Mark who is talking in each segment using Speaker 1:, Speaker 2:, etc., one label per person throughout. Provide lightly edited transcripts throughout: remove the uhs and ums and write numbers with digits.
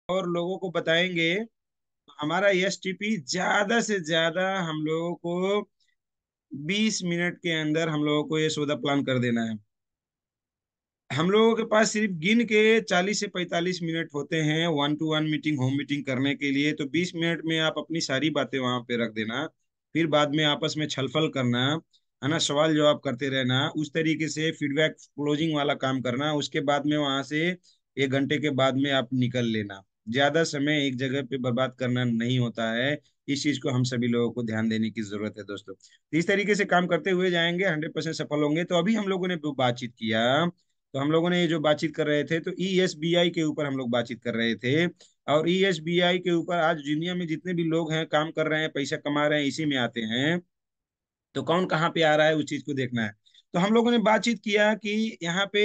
Speaker 1: और लोगों को बताएंगे। हमारा एसटीपी ज्यादा से ज्यादा हम लोगों को 20 मिनट के अंदर हम लोगों को ये सौदा प्लान कर देना है। हम लोगों के पास सिर्फ गिन के 40 से 45 मिनट होते हैं one two one meeting, home meeting करने के लिए। तो 20 मिनट में आप अपनी सारी बातें वहां पे रख देना। फिर बाद में आपस में छलफल करना है ना, सवाल जवाब करते रहना, उस तरीके से फीडबैक क्लोजिंग वाला काम करना। उसके बाद में वहां से 1 घंटे के बाद में आप निकल लेना। ज्यादा समय एक जगह पे बर्बाद करना नहीं होता है। इस चीज को हम सभी लोगों को ध्यान देने की जरूरत है दोस्तों। तो इस तरीके से काम करते हुए जाएंगे, 100% सफल होंगे। तो अभी हम लोगों ने बातचीत किया, तो हम लोगों ने ये जो बातचीत कर रहे थे, तो ईएसबीआई के ऊपर हम लोग बातचीत कर रहे थे। और ईएसबीआई के ऊपर आज दुनिया में जितने भी लोग हैं, काम कर रहे हैं, पैसा कमा रहे हैं, इसी में आते हैं। तो कौन कहाँ पे आ रहा है उस चीज को देखना है। तो हम लोगों ने बातचीत किया कि यहाँ पे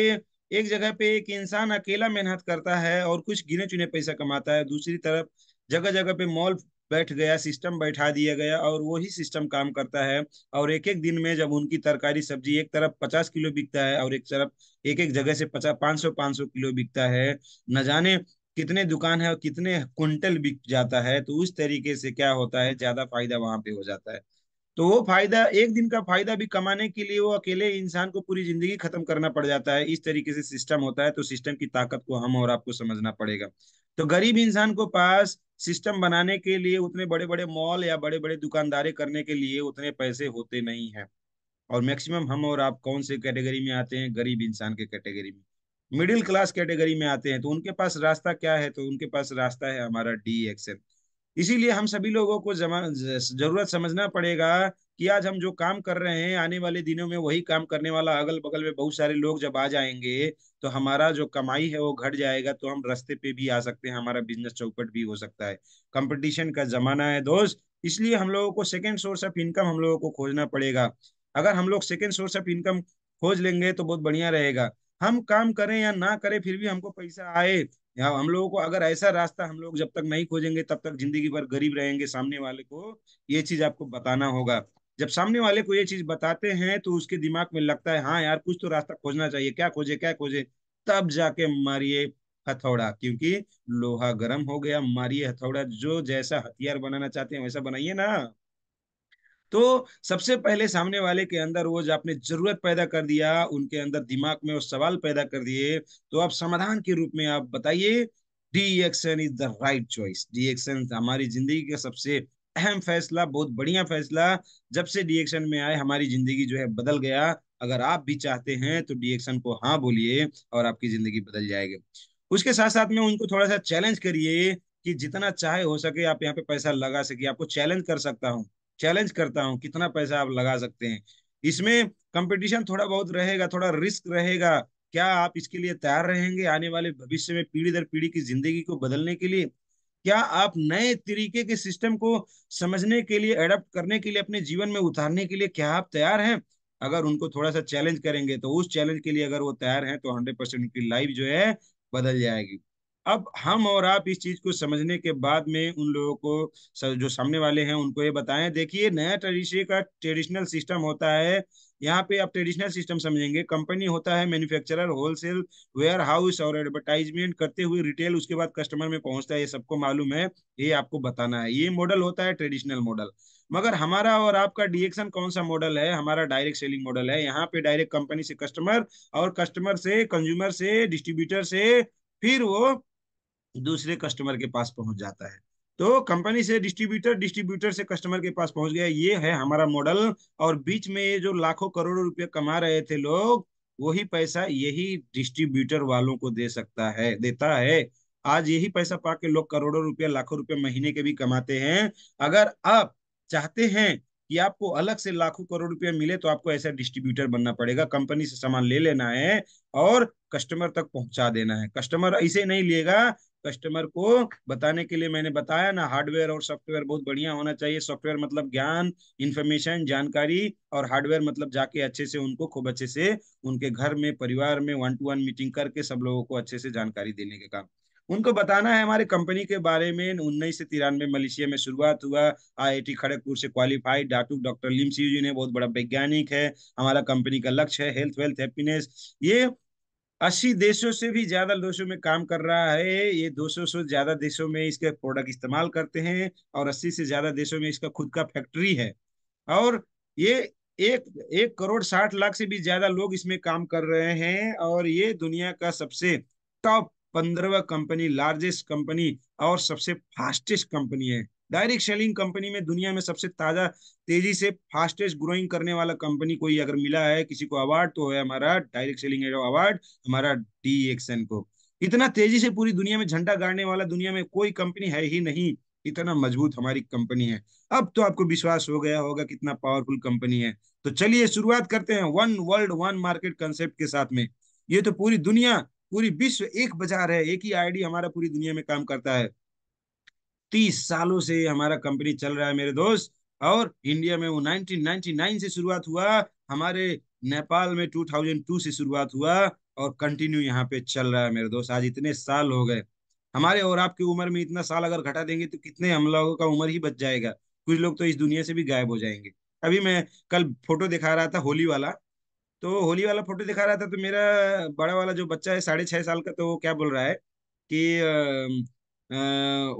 Speaker 1: एक जगह पे एक इंसान अकेला मेहनत करता है और कुछ गिने चुने पैसा कमाता है, दूसरी तरफ जगह जगह पे मॉल बैठ गया, सिस्टम बैठा दिया गया और वही सिस्टम काम करता है। और एक एक दिन में जब उनकी तरकारी सब्जी एक तरफ 50 किलो बिकता है और एक तरफ एक एक जगह से 50 500 500 किलो बिकता है, न जाने कितने दुकान है और कितने कुंटल बिक जाता है। तो उस तरीके से क्या होता है, ज्यादा फायदा वहां पे हो जाता है। तो वो फायदा, एक दिन का फायदा भी कमाने के लिए वो अकेले इंसान को पूरी जिंदगी खत्म करना पड़ जाता है। इस तरीके से सिस्टम होता है। तो सिस्टम की ताकत को हम और आपको समझना पड़ेगा। तो गरीब इंसान को पास सिस्टम बनाने के लिए उतने बड़े बड़े मॉल या बड़े बड़े दुकानदारी करने के लिए उतने पैसे होते नहीं हैं। और मैक्सिमम हम और आप कौन से कैटेगरी में आते हैं, गरीब इंसान के कैटेगरी में, मिडिल क्लास कैटेगरी में आते हैं। तो उनके पास रास्ता क्या है, तो उनके पास रास्ता है हमारा डी एक्शन। इसीलिए हम सभी लोगों को जरूरत समझना पड़ेगा कि आज हम जो काम कर रहे हैं, आने वाले दिनों में वही काम करने वाला अगल बगल में बहुत सारे लोग जब आ जाएंगे, तो हमारा जो कमाई है वो घट जाएगा। तो हम रास्ते पे भी आ सकते हैं, हमारा बिजनेस चौपट भी हो सकता है। कंपटीशन का जमाना है दोस्त। इसलिए हम लोगों को सेकेंड सोर्स ऑफ इनकम हम लोगों को खोजना पड़ेगा। अगर हम लोग सेकेंड सोर्स ऑफ इनकम खोज लेंगे तो बहुत बढ़िया रहेगा। हम काम करें या ना करें फिर भी हमको पैसा आए। या हम लोगों को अगर ऐसा रास्ता हम लोग जब तक नहीं खोजेंगे तब तक जिंदगी भर गरीब रहेंगे। सामने वाले को ये चीज आपको बताना होगा। जब सामने वाले को ये चीज बताते हैं तो उसके दिमाग में लगता है हाँ यार, कुछ तो रास्ता खोजना चाहिए, क्या खोजे क्या खोजे। तब जाके मारिए हथौड़ा, क्योंकि लोहा गर्म हो गया, मारिए हथौड़ा। जो जैसा हथियार बनाना चाहते हैं वैसा बनाइए ना। तो सबसे पहले सामने वाले के अंदर वो जो आपने जरूरत पैदा कर दिया, उनके अंदर दिमाग में वो सवाल पैदा कर दिए, तो आप समाधान के रूप में आप बताइए D action is the right choice. D action हमारी जिंदगी का सबसे अहम फैसला, बहुत बढ़िया फैसला। जब से डी एक्शन में आए हमारी जिंदगी जो है बदल गया। अगर आप भी चाहते हैं तो डी एक्शन को हाँ बोलिए और आपकी जिंदगी बदल जाएगी। उसके साथ साथ में उनको थोड़ा सा चैलेंज करिए कि जितना चाहे हो सके आप यहाँ पे पैसा लगा सके। आपको चैलेंज कर सकता हूँ, चैलेंज करता हूँ, कितना पैसा आप लगा सकते हैं। इसमें कंपटीशन थोड़ा बहुत रहेगा, थोड़ा रिस्क रहेगा। क्या आप इसके लिए तैयार रहेंगे आने वाले भविष्य में पीढ़ी दर पीढ़ी की जिंदगी को बदलने के लिए? क्या आप नए तरीके के सिस्टम को समझने के लिए, एडप्ट करने के लिए, अपने जीवन में उतारने के लिए क्या आप तैयार हैं? अगर उनको थोड़ा सा चैलेंज करेंगे तो उस चैलेंज के लिए अगर वो तैयार हैं तो 100% उनकी लाइफ जो है बदल जाएगी। अब हम और आप इस चीज को समझने के बाद में उन लोगों को जो सामने वाले हैं उनको ये बताएं, देखिए नया ट्रेडिशनल सिस्टम होता है। यहाँ पे आप ट्रेडिशनल सिस्टम समझेंगे, कंपनी होता है मैन्युफैक्चरर, होलसेल, वेयर हाउस और एडवर्टाइजमेंट करते हुए रिटेल, उसके बाद कस्टमर में पहुंचता है। ये सबको मालूम है, ये आपको बताना है। ये मॉडल होता है ट्रेडिशनल मॉडल। मगर हमारा और आपका डीएक्शन कौन सा मॉडल है? हमारा डायरेक्ट सेलिंग मॉडल है। यहाँ पे डायरेक्ट कंपनी से कस्टमर और कस्टमर से कंज्यूमर से डिस्ट्रीब्यूटर से फिर वो दूसरे कस्टमर के पास पहुंच जाता है। तो कंपनी से डिस्ट्रीब्यूटर, डिस्ट्रीब्यूटर से कस्टमर के पास पहुंच गया, ये है हमारा मॉडल। और बीच में ये जो लाखों करोड़ों रुपए कमा रहे थे लोग, वही पैसा यही डिस्ट्रीब्यूटर वालों को दे सकता है, देता है। आज यही पैसा पाके लोग करोड़ों रुपए, लाखों रुपए महीने के भी कमाते हैं। अगर आप चाहते हैं कि आपको अलग से लाखों करोड़ रुपए मिले तो आपको ऐसा डिस्ट्रीब्यूटर बनना पड़ेगा। कंपनी से सामान ले लेना है और कस्टमर तक पहुंचा देना है। कस्टमर ऐसे नहीं लेगा। कस्टमर को बताने के लिए मैंने बताया ना, हार्डवेयर और सॉफ्टवेयर बहुत बढ़िया होना चाहिए। सॉफ्टवेयर मतलब ज्ञान, इंफॉर्मेशन, जानकारी, और हार्डवेयर मतलब जाके अच्छे से उनको खूब अच्छे से उनके घर में, परिवार में वन टू वन मीटिंग करके सब लोगों को अच्छे से जानकारी देने के काम। उनको बताना है हमारे कंपनी के बारे में। 1993 मलेशिया में शुरुआत हुआ, आईआईटी खड़गपुर से क्वालिफाइड डॉक्टर लिम सी जी ने, बहुत बड़ा वैज्ञानिक है। हमारा कंपनी का लक्ष्य है हेल्थ, वेल्थ, हैप्पीनेस। ये 80 देशों से भी ज्यादा देशों में काम कर रहा है ये। 200 से ज्यादा देशों में इसके प्रोडक्ट इस्तेमाल करते हैं, और 80 से ज्यादा देशों में इसका खुद का फैक्ट्री है। और ये एक 1,60,00,000 से भी ज्यादा लोग इसमें काम कर रहे हैं, और ये दुनिया का सबसे टॉप 15वां कंपनी, लार्जेस्ट कंपनी और सबसे फास्टेस्ट कंपनी है। डायरेक्ट सेलिंग कंपनी में दुनिया में सबसे ताजा, तेजी से फास्टेस्ट ग्रोइंग करने वाला कंपनी कोई अगर मिला है किसी को अवार्ड, तो है हमारा डायरेक्ट सेलिंग अवार्ड, हमारा डीएक्सएन को। इतना तेजी से पूरी दुनिया में झंडा गाड़ने वाला दुनिया में कोई कंपनी है ही नहीं। इतना मजबूत हमारी कंपनी है। अब तो आपको विश्वास हो गया होगा कितना पावरफुल कंपनी है। तो चलिए शुरुआत करते हैं one world one market concept के साथ में। ये तो पूरी दुनिया, पूरी विश्व एक बाजार है, एक ही आईडी हमारा पूरी दुनिया में काम करता है। 30 सालों से हमारा कंपनी चल रहा है मेरे दोस्त। और इंडिया में वो 1999 से शुरुआत हुआ, हमारे नेपाल में 2002 से शुरुआत हुआ, और कंटिन्यू यहाँ पे चल रहा है मेरे दोस्त। आज इतने साल हो गए हमारे और आपकी उम्र में। इतना साल अगर घटा देंगे तो कितने हम लोगों का उम्र ही बच जाएगा। कुछ लोग तो इस दुनिया से भी गायब हो जाएंगे। अभी मैं कल फोटो दिखा रहा था होली वाला, तो होली वाला फोटो दिखा रहा था, तो मेरा बड़ा वाला जो बच्चा है 6.5 साल का, तो वो क्या बोल रहा है कि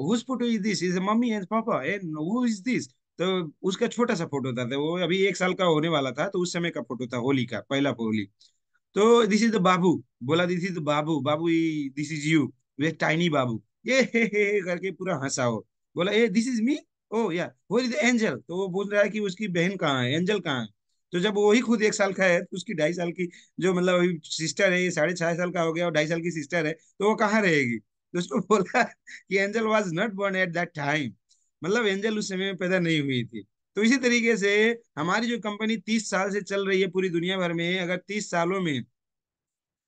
Speaker 1: whose photo is this, is mummy and papa and who is this. तो उसका छोटा सा फोटो था, तो वो अभी 1 साल का होने वाला था, तो उस समय का फोटो था, होली का पहला होली। तो दिस इज द बाबू, बोला दिस इज द बाबू, बाबू this is you, way tiny बाबू, ये हे करके पूरा हंसा हो। बोला ए दिस इज मी, ओ या वो इज द एंजल। तो वो बोल रहा है कि उसकी बहन कहाँ है, एंजल कहाँ है। तो जब वही खुद 1 साल का है, तो उसकी 2.5 साल की जो मतलब अभी सिस्टर है, ये 6.5 साल का हो गया और 2.5 साल की सिस्टर है, तो वो कहाँ रहेगी। तो उसको बोला कि Angel was not born at that time, मतलब एंजल उस समय में पैदा नहीं हुई थी। तो इसी तरीके से हमारी जो कंपनी 30 साल से चल रही है पूरी दुनिया भर में, अगर 30 सालों में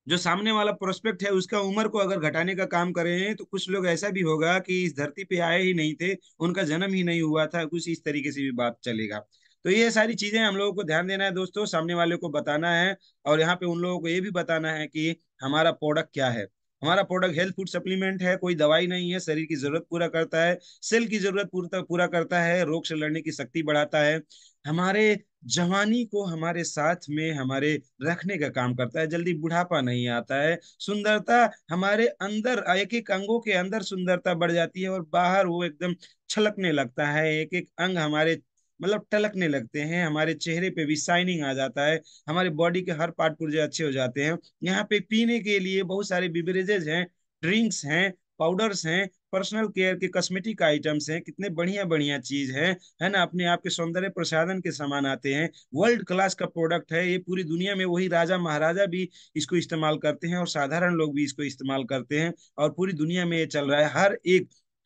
Speaker 1: जो सामने वाला प्रोस्पेक्ट है उसका उम्र को अगर घटाने का काम करें, तो कुछ लोग ऐसा भी होगा कि इस धरती पे आए ही नहीं थे, उनका जन्म ही नहीं हुआ था, कुछ इस तरीके से भी बात चलेगा। तो ये सारी चीजें हम लोगों को ध्यान देना है दोस्तों, सामने वाले को बताना है। और यहाँ पे उन लोगों को ये भी बताना है कि हमारा प्रोडक्ट क्या है। हमारा प्रोडक्ट हेल्थ फूड सप्लीमेंट है, कोई दवाई नहीं है, शरीर की जरूरत पूरा करता है, सेल की जरूरत पूरा पूरा करता है, रोग से लड़ने की शक्ति बढ़ाता है, हमारे जवानी को हमारे साथ में हमारे रखने का काम करता है, जल्दी बुढ़ापा नहीं आता है, सुंदरता हमारे अंदर, एक एक अंगों के अंदर सुंदरता बढ़ जाती है, और बाहर वो एकदम छलकने लगता है, एक एक अंग हमारे मतलब टलकने लगते हैं, हमारे चेहरे पे भी शाइनिंग आ जाता है, हमारे बॉडी के हर पार्ट पुर्जे अच्छे हो जाते हैं। यहाँ पे पीने के लिए बहुत सारे बिवरेजेस हैं, ड्रिंक्स हैं, पाउडर्स हैं, पर्सनल केयर के कॉस्मेटिक आइटम्स हैं, कितने बढ़िया बढ़िया चीज है ना। अपने आप के सौंदर्य प्रसाधन के सामान आते हैं, वर्ल्ड क्लास का प्रोडक्ट है ये। पूरी दुनिया में वही राजा महाराजा भी इसको इस्तेमाल करते हैं, और साधारण लोग भी इसको इस्तेमाल करते हैं, और पूरी दुनिया में ये चल रहा है।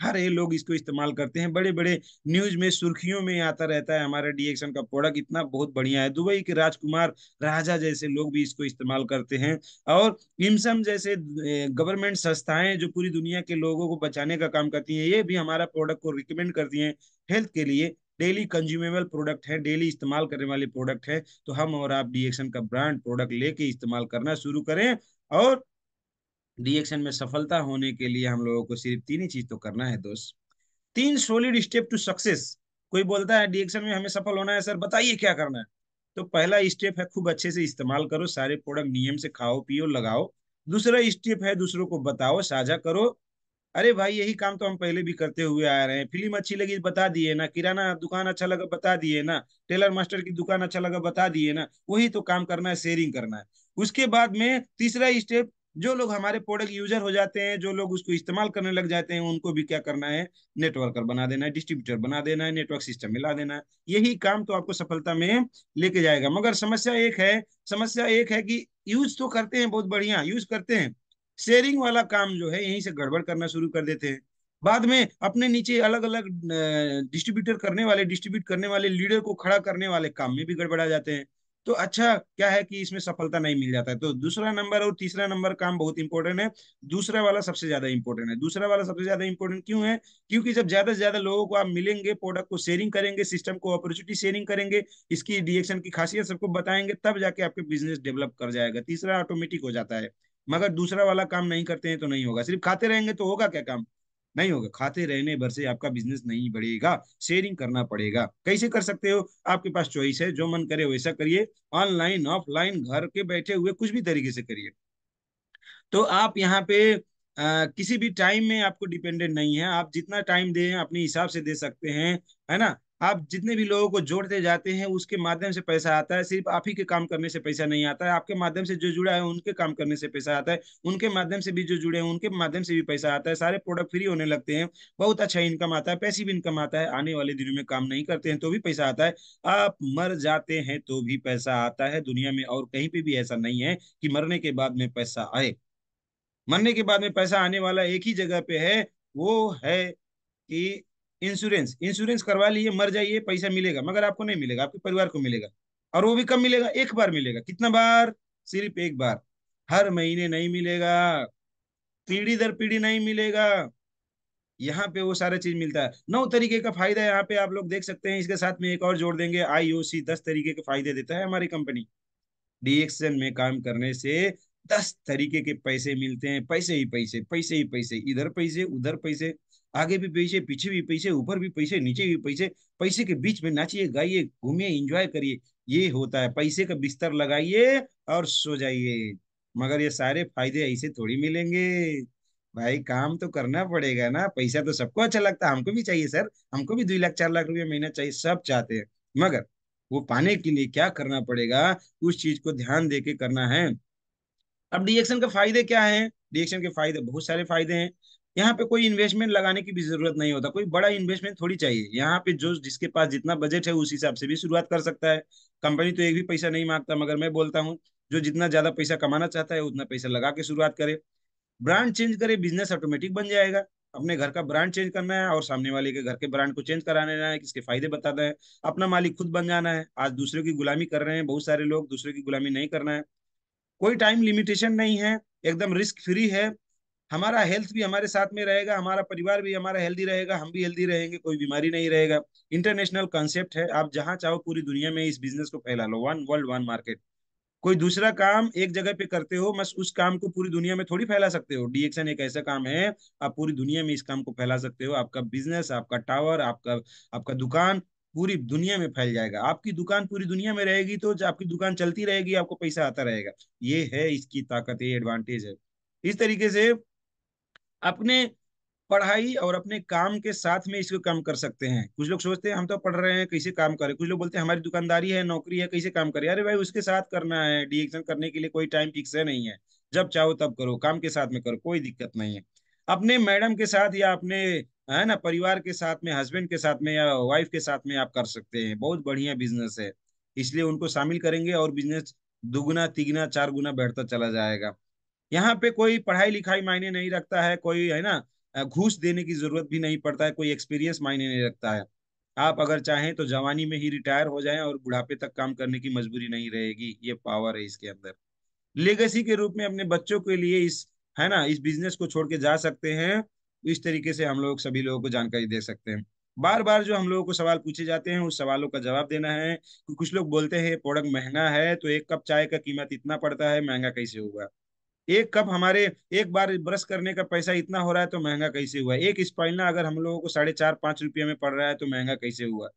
Speaker 1: हर एक लोग इसको इस्तेमाल करते हैं, बड़े बड़े न्यूज में सुर्खियों में आता रहता है हमारा डीएक्शन का प्रोडक्ट इतना बहुत बढ़िया है। दुबई के राजकुमार राजा जैसे लोग भी इसको इस्तेमाल करते हैं, और इमसम जैसे गवर्नमेंट संस्थाएं जो पूरी दुनिया के लोगों को बचाने का काम करती हैं, ये भी हमारा प्रोडक्ट को रिकमेंड करती हैं हेल्थ के लिए। डेली कंज्यूमेबल प्रोडक्ट है, डेली इस्तेमाल करने वाले प्रोडक्ट है। तो हम और आप डीएक्शन का ब्रांड प्रोडक्ट लेके इस्तेमाल करना शुरू करें। और डीएक्शन में सफलता होने के लिए हम लोगों को सिर्फ तीन ही चीज तो करना है दोस्त। 3 सॉलिड स्टेप टू सक्सेस। कोई बोलता है डीएक्शन में हमें सफल होना है सर, बताइए क्या करना है। तो पहला स्टेप है खूब अच्छे से इस्तेमाल करो, सारे प्रोडक्ट नियम से खाओ पियो लगाओ। दूसरा स्टेप है दूसरों को बताओ, साझा करो। अरे भाई यही काम तो हम पहले भी करते हुए आ रहे हैं। फिल्म अच्छी लगी बता दिए ना, किराना दुकान अच्छा लगा बता दिए ना, टेलर मास्टर की दुकान अच्छा लगा बता दिए ना। वही तो काम करना है, शेयरिंग करना है। उसके बाद में तीसरा स्टेप, जो लोग हमारे प्रोडक्ट यूजर हो जाते हैं, जो लोग उसको इस्तेमाल करने लग जाते हैं, उनको भी क्या करना है, नेटवर्कर बना देना है, डिस्ट्रीब्यूटर बना देना है, नेटवर्क सिस्टम मिला देना है। यही काम तो आपको सफलता में लेके जाएगा। मगर समस्या एक है कि यूज तो करते हैं, बहुत बढ़िया यूज करते हैं, शेयरिंग वाला काम जो है यहीं से गड़बड़ करना शुरू कर देते हैं। बाद में अपने नीचे अलग अलग डिस्ट्रीब्यूट करने वाले लीडर को खड़ा करने वाले काम में भी गड़बड़ा जाते हैं। तो अच्छा क्या है कि इसमें सफलता नहीं मिल जाता है। तो दूसरा नंबर और तीसरा नंबर काम बहुत इंपॉर्टेंट है, दूसरा वाला सबसे ज्यादा इंपॉर्टेंट है। दूसरा वाला सबसे ज्यादा इंपॉर्टेंट क्यों है, क्योंकि जब ज्यादा से ज्यादा लोगों को आप मिलेंगे, प्रोडक्ट को शेयरिंग करेंगे, सिस्टम को अपॉर्चुनिटी शेयरिंग करेंगे, इसकी डीएक्शन की खासियत सबको बताएंगे, तब जाके आपके बिजनेस डेवलप कर जाएगा। तीसरा ऑटोमेटिक हो जाता है। मगर दूसरा वाला काम नहीं करते हैं तो नहीं होगा। सिर्फ खाते रहेंगे तो होगा क्या काम, नहीं होगा। खाते रहने भर से आपका बिजनेस नहीं बढ़ेगा, शेयरिंग करना पड़ेगा। कैसे कर सकते हो, आपके पास चॉइस है, जो मन करे वैसा करिए, ऑनलाइन ऑफलाइन घर के बैठे हुए कुछ भी तरीके से करिए। तो आप यहाँ पे किसी भी टाइम में आपको डिपेंडेंट नहीं है, आप जितना टाइम दें अपने हिसाब से दे सकते हैं, है ना। आप जितने भी लोगों को जोड़ते जाते हैं उसके माध्यम से पैसा आता है, सिर्फ आप ही के काम करने से पैसा नहीं आता है, आपके माध्यम से जो जुड़ा है उनके काम करने से पैसा आता है, उनके माध्यम से भी जो जुड़े हैं उनके माध्यम से भी पैसा आता है, सारे प्रोडक्ट फ्री होने लगते हैं, बहुत अच्छा इनकम आता है, पैसिव इनकम आता है, आने वाले दिनों में काम नहीं करते हैं तो भी पैसा आता है, आप मर जाते हैं तो भी पैसा आता है दुनिया में, और कहीं पे भी ऐसा नहीं है कि मरने के बाद में पैसा आए। मरने के बाद में पैसा आने वाला एक ही जगह पे है, वो है कि इंश्योरेंस। इंश्योरेंस करवा लिए, मर जाइए, पैसा मिलेगा, मगर आपको नहीं मिलेगा, आपके परिवार को मिलेगा। और वो भी कब मिलेगा? एक बार मिलेगा। कितना बार? सिर्फ एक बार। हर महीने नहीं मिलेगा, पीढ़ी दर पीढ़ी नहीं मिलेगा। यहाँ पे वो सारा चीज मिलता है। 9 तरीके का फायदा है यहाँ पे आप लोग देख सकते हैं, इसके साथ में एक और जोड़ देंगे, आईओसी 10 तरीके के फायदे देता है हमारी कंपनी। डीएक्शन में काम करने से 10 तरीके के पैसे मिलते हैं, पैसे ही पैसे, पैसे ही पैसे, इधर पैसे उधर पैसे, आगे भी पैसे पीछे भी पैसे, ऊपर भी पैसे नीचे भी पैसे, पैसे के बीच में नाचिए गाइए घूमिए एंजॉय करिए। ये होता है, पैसे का बिस्तर लगाइए और सो जाइए। मगर ये सारे फायदे ऐसे थोड़ी मिलेंगे भाई, काम तो करना पड़ेगा ना। पैसा तो सबको अच्छा लगता है, हमको भी चाहिए सर, हमको भी 2 लाख 4 लाख रुपए महीना चाहिए, सब चाहते हैं। मगर वो पाने के लिए क्या करना पड़ेगा, उस चीज को ध्यान दे के करना है। अब डीएक्शन के फायदे क्या हैं? डीएक्शन के फायदे बहुत सारे फायदे हैं। यहाँ पे कोई इन्वेस्टमेंट लगाने की भी जरूरत नहीं होता, कोई बड़ा इन्वेस्टमेंट थोड़ी चाहिए। यहाँ पे जो जिसके पास जितना बजट है उस हिसाब से भी शुरुआत कर सकता है। कंपनी तो एक भी पैसा नहीं मांगता, मगर मैं बोलता हूँ जो जितना ज्यादा पैसा कमाना चाहता है उतना पैसा लगा के शुरुआत करे। ब्रांड चेंज करे, बिजनेस ऑटोमेटिक बन जाएगा। अपने घर का ब्रांड चेंज करना है और सामने वाले के घर के ब्रांड को चेंज कराने है, किसके फायदे बताना है, अपना मालिक खुद बन जाना है। आज दूसरे की गुलामी कर रहे हैं बहुत सारे लोग, दूसरे की गुलामी नहीं करना है। कोई टाइम लिमिटेशन नहीं है, एकदम रिस्क फ्री है। हमारा हेल्थ भी हमारे साथ में रहेगा, हमारा परिवार भी हमारा हेल्दी रहेगा, हम भी हेल्दी रहेंगे, कोई बीमारी नहीं रहेगा। इंटरनेशनल कॉन्सेप्ट है, आप जहां चाहो पूरी दुनिया में इस बिजनेस को फैला लो, वन वर्ल्ड वन मार्केट। कोई दूसरा काम एक जगह पे करते हो, बस उस काम को पूरी दुनिया में थोड़ी फैला सकते हो। डीएक्शन एक ऐसा काम है, आप पूरी दुनिया में इस काम को फैला सकते हो। आपका बिजनेस, आपका टावर, आपका आपका दुकान पूरी दुनिया में फैल जाएगा। आपकी दुकान पूरी दुनिया में रहेगी तो जो आपकी दुकान चलती रहेगी, आपको पैसा आता रहेगा। ये है इसकी ताकत, ये एडवांटेज है। इस तरीके से अपने पढ़ाई और अपने काम के साथ में इसको कम कर सकते हैं। कुछ लोग सोचते हैं हम तो पढ़ रहे हैं कैसे काम करें, कुछ लोग बोलते हैं हमारी दुकानदारी है, नौकरी है, कैसे काम करें। अरे भाई उसके साथ करना है, डीएक्शन करने के लिए कोई टाइम फिक्स है नहीं है, जब चाहो तब करो, काम के साथ में करो, कोई दिक्कत नहीं है। अपने मैडम के साथ या अपने, है ना, परिवार के साथ में, हस्बैंड के साथ में या वाइफ के साथ में आप कर सकते हैं। बहुत बढ़िया बिजनेस है, इसलिए उनको शामिल करेंगे और बिजनेस दुगुना तिगुना 4 गुना बढ़ता चला जाएगा। यहाँ पे कोई पढ़ाई लिखाई मायने नहीं रखता है, कोई, है ना, घूस देने की जरूरत भी नहीं पड़ता है, कोई एक्सपीरियंस मायने नहीं रखता है। आप अगर चाहें तो जवानी में ही रिटायर हो जाएं और बुढ़ापे तक काम करने की मजबूरी नहीं रहेगी, ये पावर है इसके अंदर। लेगेसी के रूप में अपने बच्चों के लिए इस, है ना, इस बिजनेस को छोड़ के जा सकते हैं। इस तरीके से हम लोग सभी लोगों को जानकारी दे सकते हैं। बार बार जो हम लोगों को सवाल पूछे जाते हैं उस सवालों का जवाब देना है। कुछ लोग बोलते हैं प्रोडक्ट महंगा है, तो 1 कप चाय का कीमत इतना पड़ता है, महंगा कैसे होगा? 1 कप हमारे, एक बार ब्रश करने का पैसा इतना हो रहा है तो महंगा कैसे हुआ? एक स्पाइलना अगर हम लोगों को 4.5 5 रुपये में पड़ रहा है तो महंगा कैसे हुआ?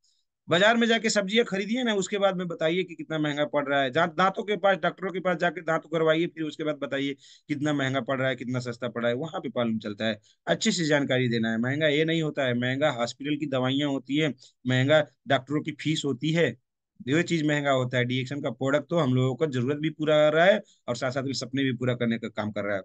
Speaker 1: बाजार में जाके सब्जियां खरीदिए ना, उसके बाद में बताइए कि कितना महंगा पड़ रहा है। दांतों के पास, डॉक्टरों के पास जाके दांत करवाइए, फिर उसके बाद बताइए कितना महंगा पड़ रहा है, कितना सस्ता पड़ रहा है, वहां पे मालूम चलता है। अच्छी सी जानकारी देना है। महंगा ये नहीं होता है, महंगा हॉस्पिटल की दवाइयां होती है, महंगा डॉक्टरों की फीस होती है, ये चीज महंगा होता है। डीएक्शन का प्रोडक्ट तो हम लोगों को जरूरत भी पूरा कर रहा है और साथ साथ में सपने भी पूरा करने का काम कर रहा है।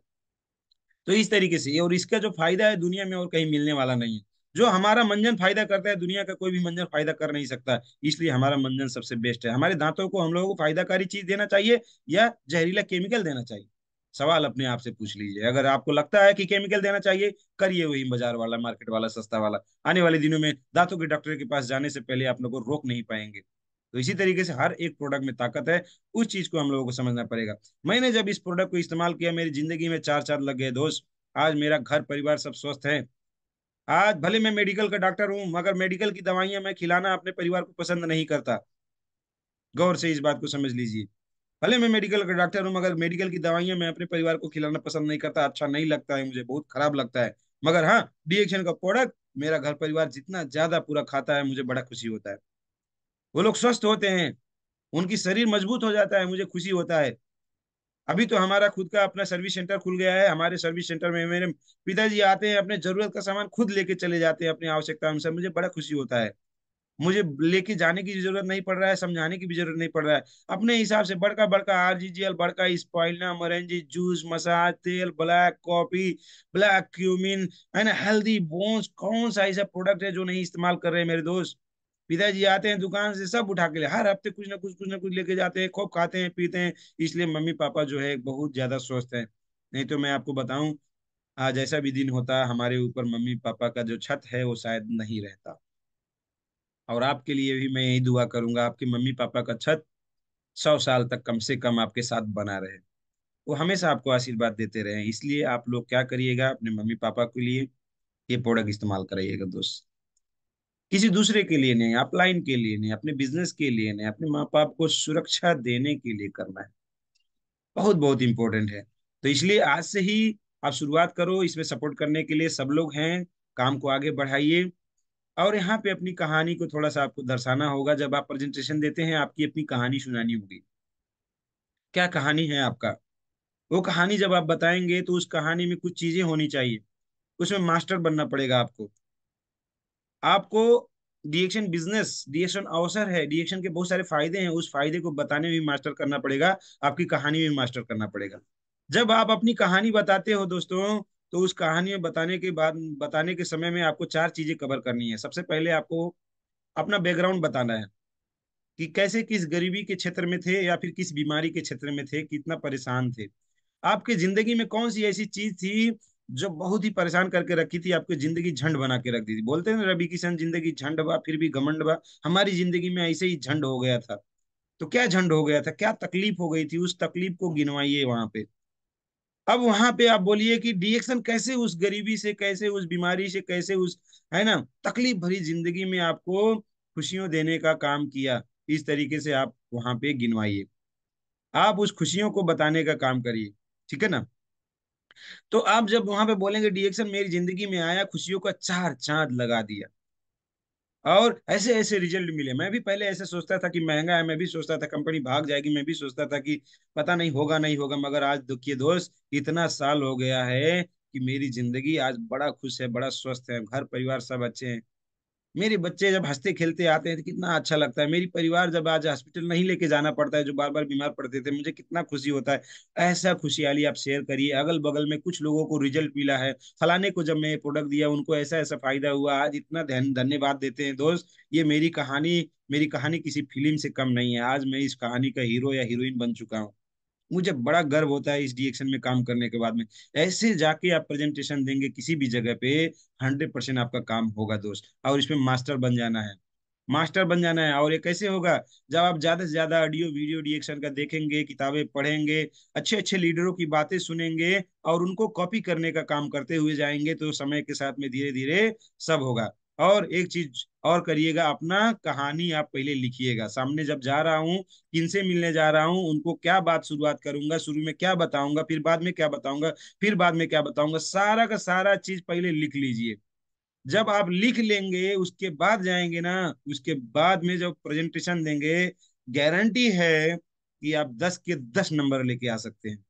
Speaker 1: तो इस तरीके से, और इसका जो फायदा है दुनिया में और कहीं मिलने वाला नहीं है। जो हमारा मंजन फायदा करता है दुनिया का कोई भी मंजन फायदा कर नहीं सकता, इसलिए हमारा मंजन सबसे बेस्ट है। हमारे दांतों को हम लोगों को फायदाकारी चीज देना चाहिए या जहरीला केमिकल देना चाहिए? सवाल अपने आप से पूछ लीजिए। अगर आपको लगता है कि केमिकल देना चाहिए, करिए वही बाजार वाला, मार्केट वाला, सस्ता वाला। आने वाले दिनों में दांतों के डॉक्टर के पास जाने से पहले आप लोग को रोक नहीं पाएंगे। तो इसी तरीके से हर एक प्रोडक्ट में ताकत है, उस चीज को हम लोगों को समझना पड़ेगा। मैंने जब इस प्रोडक्ट को इस्तेमाल किया, मेरी जिंदगी में चार चांद लग गए दोस्त। आज मेरा घर परिवार सब स्वस्थ है। आज भले मैं मेडिकल का डॉक्टर हूं, मगर मेडिकल की दवाइयां मैं खिलाना अपने परिवार को पसंद नहीं करता। गौर से इस बात को समझ लीजिए। भले मैं मेडिकल का डॉक्टर हूं, मगर मेडिकल की दवाइयां मैं अपने परिवार को खिलाना पसंद नहीं करता, अच्छा नहीं लगता है मुझे, बहुत खराब लगता है। मगर हाँ, डीएक्शन का प्रोडक्ट मेरा घर परिवार जितना ज्यादा पूरा खाता है, मुझे बड़ा खुशी होता है। वो लोग स्वस्थ होते हैं, उनकी शरीर मजबूत हो जाता है, मुझे खुशी होता है। अभी तो हमारा खुद का अपना सर्विस सेंटर खुल गया है। हमारे सर्विस सेंटर में मेरे पिताजी आते हैं, अपने जरूरत का सामान खुद लेके चले जाते हैं अपनी आवश्यकता अनुसार। मुझे बड़ा खुशी होता है। मुझे लेके जाने की जरूरत नहीं पड़ रहा है, समझाने की भी जरूरत नहीं पड़ रहा है। अपने हिसाब से बड़का बड़का आरजीजीएल, बड़का स्पाइलना, मरेंजी जूस, मसाज तेल, ब्लैक कॉफी, ब्लैक क्यूमिन, है ना, हेल्दी बोन्स, कौन सा ऐसा प्रोडक्ट है जो नहीं इस्तेमाल कर रहे हैं मेरे दोस्त। पिताजी आते हैं दुकान से, सब उठा के ले, हर हफ्ते कुछ ना कुछ लेके जाते हैं, खूब खाते हैं पीते हैं। इसलिए मम्मी पापा जो है बहुत ज्यादा स्वस्थ है। नहीं तो मैं आपको बताऊं, आज ऐसा भी दिन होता हमारे ऊपर मम्मी पापा का जो छत है वो शायद नहीं रहता। और आपके लिए भी मैं यही दुआ करूंगा, आपके मम्मी पापा का छत 100 साल तक कम से कम आपके साथ बना रहे, वो हमेशा आपको आशीर्वाद देते रहे। इसलिए आप लोग क्या करिएगा, अपने मम्मी पापा के लिए ये प्रोडक्ट इस्तेमाल कराइएगा दोस्त। किसी दूसरे के लिए नहीं, अपलाइन के लिए नहीं, अपने बिजनेस के लिए नहीं, अपने माँ बाप को सुरक्षा देने के लिए करना है। बहुत बहुत इंपॉर्टेंट है। तो इसलिए आज से ही आप शुरुआत करो, इसमें सपोर्ट करने के लिए सब लोग हैं। काम को आगे बढ़ाइए। और यहाँ पे अपनी कहानी को थोड़ा सा आपको दर्शाना होगा। जब आप प्रेजेंटेशन देते हैं, आपकी अपनी कहानी सुनानी होगी। क्या कहानी है आपका? वो कहानी जब आप बताएंगे तो उस कहानी में कुछ चीजें होनी चाहिए। उसमें मास्टर बनना पड़ेगा आपको। आपको डिएक्शन बिजनेस, डिएक्शन अवसर है, डिएक्शन के बहुत सारे फायदे हैं, उस फायदे को बताने में भी मास्टर करना पड़ेगा। आपकी कहानी में भी मास्टर करना पड़ेगा। जब आप अपनी कहानी बताते हो दोस्तों, तो उस कहानी में बताने के बाद, बताने के समय में आपको चार चीजें कवर करनी है। सबसे पहले आपको अपना बैकग्राउंड बताना है कि कैसे, किस गरीबी के क्षेत्र में थे या फिर किस बीमारी के क्षेत्र में थे, कितना परेशान थे। आपकी जिंदगी में कौन सी ऐसी चीज थी जो बहुत ही परेशान करके रखी थी, आपकी जिंदगी झंड बना के रख दी थी। बोलते हैं ना, रवि किशन, जिंदगी झंड बा फिर भी घमंड बा। हमारी जिंदगी में ऐसे ही झंड हो गया था। तो क्या झंड हो गया था, क्या तकलीफ हो गई थी, उस तकलीफ को गिनवाइए वहां पे। अब वहां पे आप बोलिए कि डिएक्शन कैसे उस गरीबी से, कैसे उस बीमारी से, कैसे उस, है ना, तकलीफ भरी जिंदगी में आपको खुशियों देने का काम किया। इस तरीके से आप वहां पे गिनवाइए। आप उस खुशियों को बताने का काम करिए। ठीक है ना? तो आप जब वहां पे बोलेंगे डिएक्शन मेरी जिंदगी में आया, खुशियों का चार चांद लगा दिया, और ऐसे ऐसे रिजल्ट मिले। मैं भी पहले ऐसे सोचता था कि महंगा है, मैं भी सोचता था कंपनी भाग जाएगी, मैं भी सोचता था कि पता नहीं होगा नहीं होगा। मगर आज देखिए दोस्त, इतना साल हो गया है कि मेरी जिंदगी आज बड़ा खुश है, बड़ा स्वस्थ है, घर परिवार सब अच्छे हैं। मेरे बच्चे जब हंसते खेलते आते हैं तो कितना अच्छा लगता है। मेरी परिवार जब आज हॉस्पिटल नहीं लेके जाना पड़ता है, जो बार बार बीमार पड़ते थे, मुझे कितना खुशी होता है। ऐसा खुशहाली आप शेयर करिए। अगल बगल में कुछ लोगों को रिजल्ट मिला है, फलाने को जब मैं प्रोडक्ट दिया उनको ऐसा ऐसा फायदा हुआ, आज इतना धन्यवाद देते हैं दोस्त। ये मेरी कहानी किसी फिल्म से कम नहीं है। आज मैं इस कहानी का हीरो या हीरोइन बन चुका हूँ। मुझे बड़ा गर्व होता है इस डिएक्शन में काम करने के बाद में। ऐसे जाके आप प्रेजेंटेशन देंगे किसी भी जगह पे, 100% आपका काम होगा दोस्त। और इसमें मास्टर बन जाना है, मास्टर बन जाना है। और ये कैसे होगा? जब आप ज्यादा से ज्यादा ऑडियो वीडियो डिएक्शन का देखेंगे, किताबें पढ़ेंगे, अच्छे अच्छे लीडरों की बातें सुनेंगे, और उनको कॉपी करने का काम करते हुए जाएंगे, तो समय के साथ में धीरे धीरे सब होगा। और एक चीज और करिएगा, अपना कहानी आप पहले लिखिएगा। सामने जब जा रहा हूँ, किनसे मिलने जा रहा हूँ, उनको क्या बात शुरुआत करूंगा, शुरू में क्या बताऊंगा, फिर बाद में क्या बताऊंगा, फिर बाद में क्या बताऊंगा, सारा का सारा चीज पहले लिख लीजिए। जब आप लिख लेंगे, उसके बाद जाएंगे ना, उसके बाद में जब प्रेजेंटेशन देंगे, गारंटी है कि आप 10 के 10 नंबर लेके आ सकते हैं।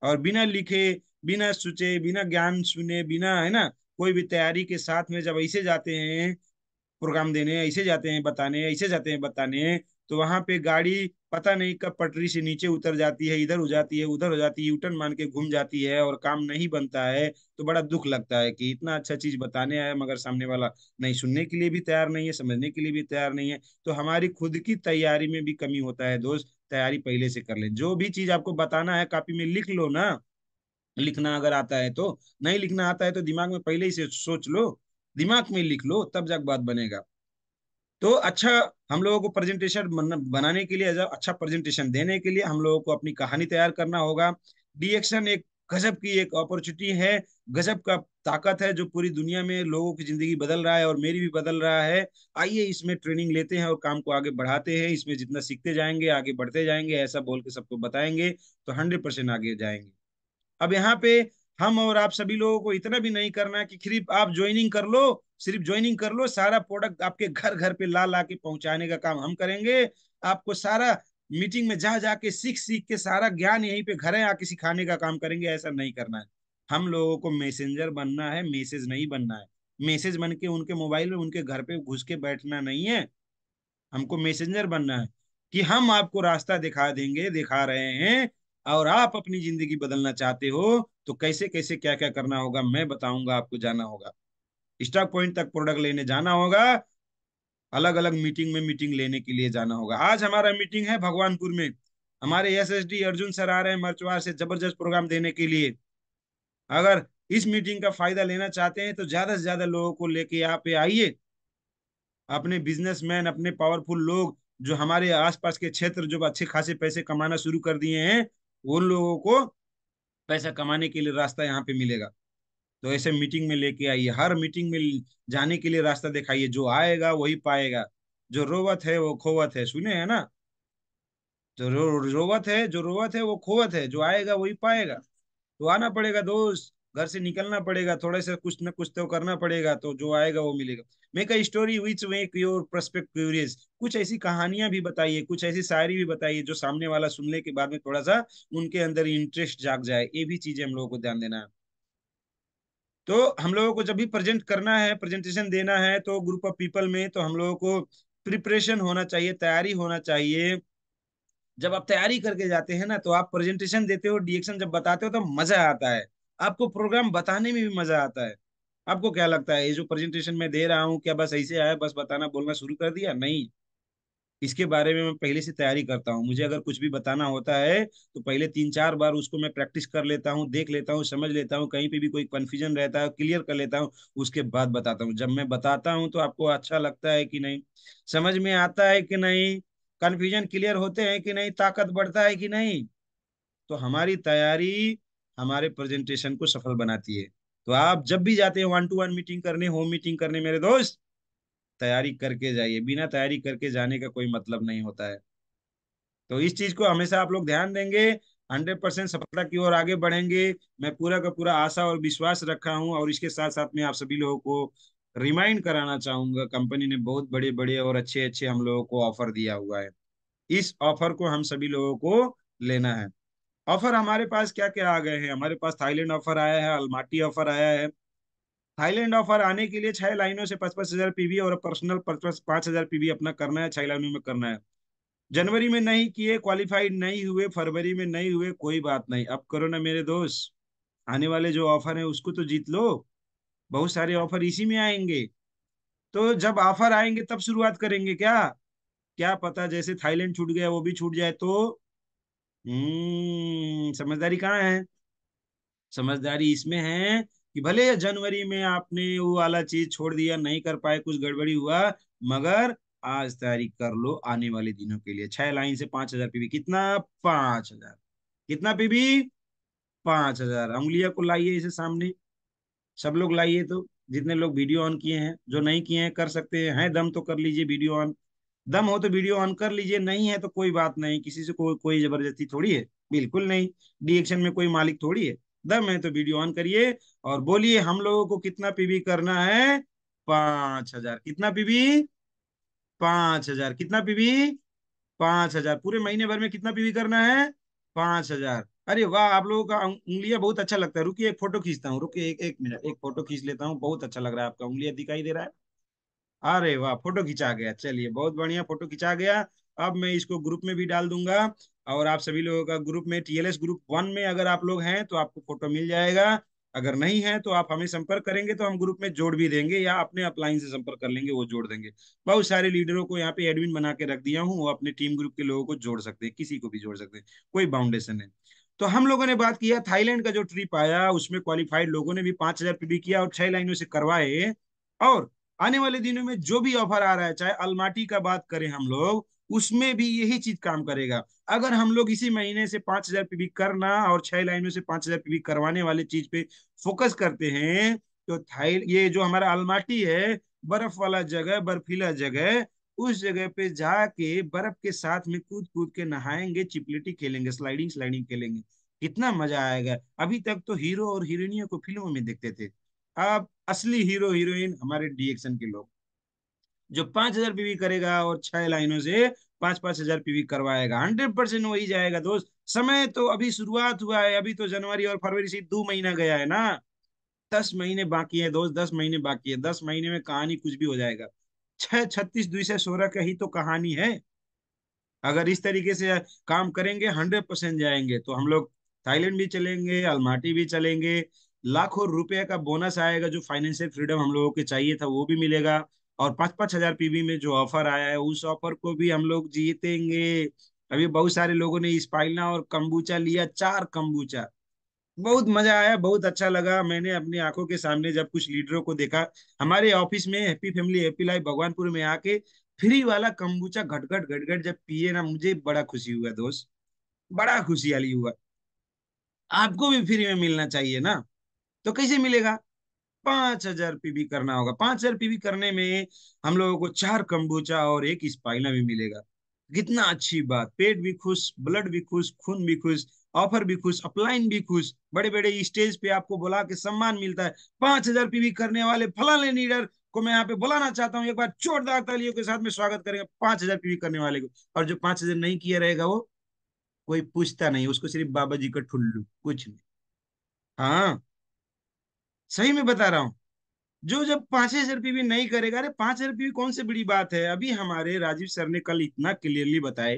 Speaker 1: और बिना लिखे, बिना सोचे, बिना ज्ञान सुने, बिना, है ना, कोई भी तैयारी के साथ में जब ऐसे जाते हैं प्रोग्राम देने, ऐसे जाते हैं बताने, ऐसे जाते हैं बताने, तो वहां पे गाड़ी पता नहीं कब पटरी से नीचे उतर जाती है, इधर हो जाती है, उधर हो जाती है, यूटर्न मान के घूम जाती है, और काम नहीं बनता है। तो बड़ा दुख लगता है कि इतना अच्छा चीज बताने आया, मगर सामने वाला नहीं सुनने के लिए भी तैयार नहीं है, समझने के लिए भी तैयार नहीं है। तो हमारी खुद की तैयारी में भी कमी होता है दोस्त। तैयारी पहले से कर ले। जो भी चीज आपको बताना है कॉपी में लिख लो ना। लिखना अगर आता है तो, नहीं लिखना आता है तो दिमाग में पहले ही से सोच लो, दिमाग में लिख लो, तब जाके बात बनेगा। तो अच्छा, हम लोगों को प्रेजेंटेशन बनाने के लिए, अच्छा प्रेजेंटेशन देने के लिए हम लोगों को अपनी कहानी तैयार करना होगा। डीएक्शन एक गजब की एक अपॉर्चुनिटी है, गजब का ताकत है, जो पूरी दुनिया में लोगों की जिंदगी बदल रहा है, और मेरी भी बदल रहा है। आइए इसमें ट्रेनिंग लेते हैं और काम को आगे बढ़ाते हैं। इसमें जितना सीखते जाएंगे, आगे बढ़ते जाएंगे, ऐसा बोल के सबको बताएंगे, तो 100% आगे जाएंगे। अब यहाँ पे हम और आप सभी लोगों को इतना भी नहीं करना है कि सिर्फ आप ज्वाइनिंग कर लो, सिर्फ ज्वाइनिंग कर लो, सारा प्रोडक्ट आपके घर घर पे ला ला के पहुंचाने का काम हम करेंगे। आपको सारा मीटिंग में जा जाके सीख सीख के सारा ज्ञान यहीं पे घरे आके सिखाने का काम करेंगे, ऐसा नहीं करना है। हम लोगों को मैसेंजर बनना है, मैसेज नहीं बनना है। मैसेज बन के उनके मोबाइल में उनके घर पे घुस के बैठना नहीं है। हमको मैसेंजर बनना है कि हम आपको रास्ता दिखा देंगे, दिखा रहे हैं, और आप अपनी जिंदगी बदलना चाहते हो तो कैसे कैसे क्या क्या करना होगा मैं बताऊंगा, आपको जाना होगा, स्टॉक पॉइंट तक प्रोडक्ट लेने जाना होगा, अलग अलग मीटिंग में मीटिंग लेने के लिए जाना होगा। आज हमारा मीटिंग है भगवानपुर में, हमारे एसएसडी अर्जुन सर आ रहे हैं मर्चवार से जबरदस्त प्रोग्राम देने के लिए। अगर इस मीटिंग का फायदा लेना चाहते हैं तो ज्यादा से ज्यादा लोगों को लेके यहाँ पे आइए। अपने बिजनेसमैन, अपने पावरफुल लोग जो हमारे आसपास के क्षेत्र जो अच्छे खासे पैसे कमाना शुरू कर दिए हैं, उन लोगों को पैसा कमाने के लिए रास्ता यहाँ पे मिलेगा। तो ऐसे मीटिंग में लेके आइए, हर मीटिंग में जाने के लिए रास्ता दिखाइए, जो आएगा वही पाएगा। जो रोवत है वो खोवत है, सुने हैं ना? जो रोवत है वो खोवत है, जो आएगा वही पाएगा। तो आना पड़ेगा दोस्त, घर से निकलना पड़ेगा, थोड़ा सा कुछ ना कुछ तो करना पड़ेगा, तो जो आएगा वो मिलेगा। Make a story which make your prospect curious. कुछ ऐसी कहानियां भी बताइए, कुछ ऐसी शायरी भी बताइए जो सामने वाला सुनने के बाद में थोड़ा सा उनके अंदर इंटरेस्ट जाग जाए। ये भी चीजें हम लोगों को ध्यान देना है। तो हम लोगों को जब भी प्रेजेंट करना है, प्रेजेंटेशन देना है, तो ग्रुप ऑफ पीपल में तो हम लोगों को प्रिपरेशन होना चाहिए, तैयारी होना चाहिए। जब आप तैयारी करके जाते हैं ना, तो आप प्रेजेंटेशन देते हो, डिएक्शन जब बताते हो तो मजा आता है। आपको प्रोग्राम बताने में भी मजा आता है। आपको क्या लगता है ये जो प्रेजेंटेशन मैं दे रहा हूँ क्या बस ऐसे आया, बस बताना बोलना शुरू कर दिया? नहीं, इसके बारे में मैं पहले से तैयारी करता हूँ। मुझे अगर कुछ भी बताना होता है तो पहले 3-4 बार उसको मैं प्रैक्टिस कर लेता हूँ, देख लेता हूँ, समझ लेता हूँ, कहीं पे भी कोई कंफ्यूजन रहता है क्लियर कर लेता हूँ, उसके बाद बताता हूँ। जब मैं बताता हूँ तो आपको अच्छा लगता है कि नहीं, समझ में आता है कि नहीं, कंफ्यूजन क्लियर होते हैं कि नहीं, ताकत बढ़ता है कि नहीं। तो हमारी तैयारी हमारे प्रेजेंटेशन को सफल बनाती है। तो आप जब भी जाते हैं 1-to-1 मीटिंग करने, होम मीटिंग करने, मेरे दोस्त, तैयारी करके जाइए। बिना तैयारी करके जाने का कोई मतलब नहीं होता है। तो इस चीज को हमेशा आप लोग ध्यान देंगे, 100% सफलता की ओर आगे बढ़ेंगे। मैं पूरा का पूरा आशा और विश्वास रखा हूं, और इसके साथ साथ में आप सभी लोगों को रिमाइंड कराना चाहूंगा, कंपनी ने बहुत बड़े बड़े और अच्छे अच्छे हम लोगों को ऑफर दिया हुआ है। इस ऑफर को हम सभी लोगों को लेना है। ऑफर हमारे पास क्या क्या आ गए हैं? हमारे पास थाईलैंड ऑफर आया है, अलमाटी ऑफर आया है। थाईलैंड ऑफर आने के लिए 6 लाइनों से 55,000 पीवी और पर्सनल 5,000 पीवी अपना करना है, 6 लाइनों में करना है। जनवरी में नहीं किए, क्वालिफाइड नहीं हुए, फरवरी में नहीं हुए, कोई बात नहीं, अब करो ना मेरे दोस्त। आने वाले जो ऑफर है उसको तो जीत लो। बहुत सारे ऑफर इसी में आएंगे। तो जब ऑफर आएंगे तब शुरुआत करेंगे क्या? क्या पता जैसे थाईलैंड छूट गया वो भी छूट जाए तो। समझदारी कहाँ है? समझदारी इसमें है कि भले जनवरी में आपने वो वाला चीज छोड़ दिया, नहीं कर पाए, कुछ गड़बड़ी हुआ, मगर आज तैयारी कर लो आने वाले दिनों के लिए। 6 लाइन से 5,000 पीवी, कितना? 5,000। कितना पीवी? 5,000। उंगलिया को लाइए इसे सामने, सब लोग लाइए। तो जितने लोग वीडियो ऑन किए हैं, जो नहीं किए हैं कर सकते हैं दम तो कर लीजिए वीडियो ऑन। दम हो तो वीडियो ऑन कर लीजिए, नहीं है तो कोई बात नहीं, किसी से कोई जबरदस्ती थोड़ी है, बिल्कुल नहीं। डीएक्शन में कोई मालिक थोड़ी है। दम है तो वीडियो ऑन करिए और बोलिए हम लोगों को कितना पीवी करना है? 5,000। कितना पीवी? 5,000। कितना पीवी? 5,000। पूरे महीने भर में कितना पीवी करना है? 5,000। अरे वाह, आप लोगों का उंगलियां बहुत अच्छा लगता है। रुकिए एक फोटो खींचता हूँ, रुकिए एक एक मिनट, एक फोटो खींच लेता हूँ। बहुत अच्छा लग रहा है, आपका उंगलियां दिखाई दे रहा है। अरे वाह, फोटो खिंचा गया, चलिए बहुत बढ़िया, फोटो खिंचा गया। अब मैं इसको ग्रुप में भी डाल दूंगा, और आप सभी लोगों का ग्रुप में, टीएलएस ग्रुप 1 में अगर आप लोग हैं तो आपको फोटो मिल जाएगा। अगर नहीं है तो आप हमें संपर्क करेंगे तो हम ग्रुप में जोड़ भी देंगे, या अपने अपलाइन से संपर्क कर लेंगे, वो जोड़ देंगे। बहुत सारे लीडरों को यहाँ पे एडमिन बना के रख दिया हूँ, वो अपने टीम ग्रुप के लोगों को जोड़ सकते हैं, किसी को भी जोड़ सकते हैं, कोई बाउंडेशन है। तो हम लोगों ने बात किया थाईलैंड का जो ट्रिप आया, उसमें क्वालिफाइड लोगों ने भी 5,000 पीबी किया और 6 लाइनों से करवाए। और आने वाले दिनों में जो भी ऑफर आ रहा है, चाहे अलमाटी का बात करें हम लोग, उसमें भी यही चीज काम करेगा। अगर हम लोग इसी महीने से 5,000 पीबी करना और 6 लाइनों से 5,000 पीबी करवाने वाले चीज पे फोकस करते हैं, तो थाई ये जो हमारा अलमाटी है, बर्फ वाला जगह, बर्फीला जगह, उस जगह पे जाके बर्फ के साथ में कूद कूद के नहाएंगे, चिपलिटी खेलेंगे, स्लाइडिंग स्लाइडिंग खेलेंगे। कितना मजा आएगा। अभी तक तो हीरो और हीरोइनियों को फिल्मों में देखते थे, अब असली हीरो हीरोइन हमारे डीएक्शन के लोग। जो 5,000 पीवी करेगा और 6 लाइनों से 5-5 हजार पीवी करवाएगा, 100% वही जाएगा दोस्त। समय तो अभी शुरुआत हुआ है, अभी तो जनवरी और फरवरी से 2 महीना गया है ना। 10 महीने बाकी है दोस्त, 10 महीने बाकी है। 10 महीने में कहानी कुछ भी हो जाएगा। 6 36 2 से 16 का ही तो कहानी है। अगर इस तरीके से काम करेंगे 100% जाएंगे तो हम लोग थाईलैंड भी चलेंगे, अलमाटी भी चलेंगे। लाखों रुपए का बोनस आएगा, जो फाइनेंशियल फ्रीडम हम लोगों के चाहिए था वो भी मिलेगा। और 5-5 हजार पीवी में जो ऑफर आया है उस ऑफर को भी हम लोग जीतेंगे। अभी बहुत सारे लोगों ने स्पाइना और कंबूचा लिया, 4 कंबूचा। बहुत मजा आया, बहुत अच्छा लगा। मैंने अपनी आंखों के सामने जब कुछ लीडरों को देखा हमारे ऑफिस में, happy family happy life Bhagwanpur में आके फ्री वाला कंबूचा घटघट घटघट जब पिए ना, मुझे बड़ा खुशी हुआ दोस्त, बड़ा खुशहाली हुआ। आपको भी फ्री में मिलना चाहिए ना। तो कैसे मिलेगा? 5,000 पीवी करना होगा। 5,000 पीवी करने में हम लोगों को 4 कंबूचा और एक स्पाइना भी मिलेगा। कितना अच्छी बात, पेट भी खुश, ब्लड भी खुश, खून भी खुश, ऑफर भी खुश, अपलाइन भी खुश, बड़े बड़े स्टेज पे आपको बुला के सम्मान मिलता है। 5,000 पीवी करने वाले फलाने लीडर को मैं यहाँ पे बुलाना चाहता हूँ, एक बार जोरदार तालियों के साथ में स्वागत करेंगे 5,000 पीवी करने वाले को। और जो 5,000 नहीं किया रहेगा वो कोई पूछता नहीं, उसको सिर्फ बाबा जी का ठुल्लू, कुछ नहीं। हाँ, सही में बता रहा हूँ। जो जब 5,000 पीवी नहीं करेगा, अरे 5,000 पीवी कौन सी बड़ी बात है। अभी हमारे राजीव सर ने कल इतना क्लियरली बताए,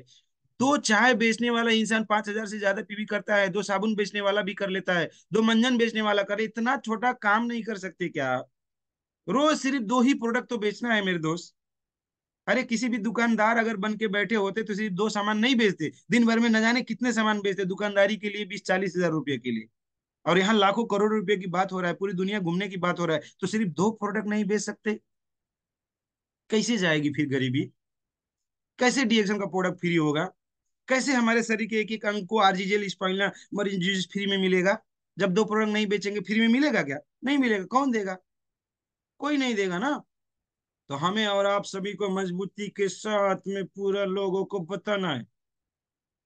Speaker 1: दो चाय बेचने वाला इंसान 5,000 से ज्यादा पीवी करता है, दो साबुन बेचने वाला भी कर लेता है, दो मंजन बेचने वाला करे, इतना छोटा काम नहीं कर सकते क्या? रोज सिर्फ 2 ही प्रोडक्ट तो बेचना है मेरे दोस्त। अरे किसी भी दुकानदार अगर बन के बैठे होते तो सिर्फ 2 सामान नहीं बेचते, दिन भर में न जाने कितने सामान बेचते दुकानदारी के लिए, 20-40 हजार रुपए के लिए। और यहाँ लाखों करोड़ रुपए की बात हो रहा है, पूरी दुनिया घूमने की बात हो रहा है, तो सिर्फ 2 प्रोडक्ट नहीं बेच सकते? कैसे जाएगी फिर गरीबी? कैसे डीएक्शन का प्रोडक्ट फ्री होगा? कैसे हमारे शरीर के एक एक अंग को आरजीजेल स्पाइनल मरीज फ्री में मिलेगा? जब 2 प्रोडक्ट नहीं बेचेंगे फ्री में मिलेगा क्या? नहीं मिलेगा। कौन देगा? कोई नहीं देगा ना। तो हमें और आप सभी को मजबूती के साथ में पूरा लोगों को बताना है,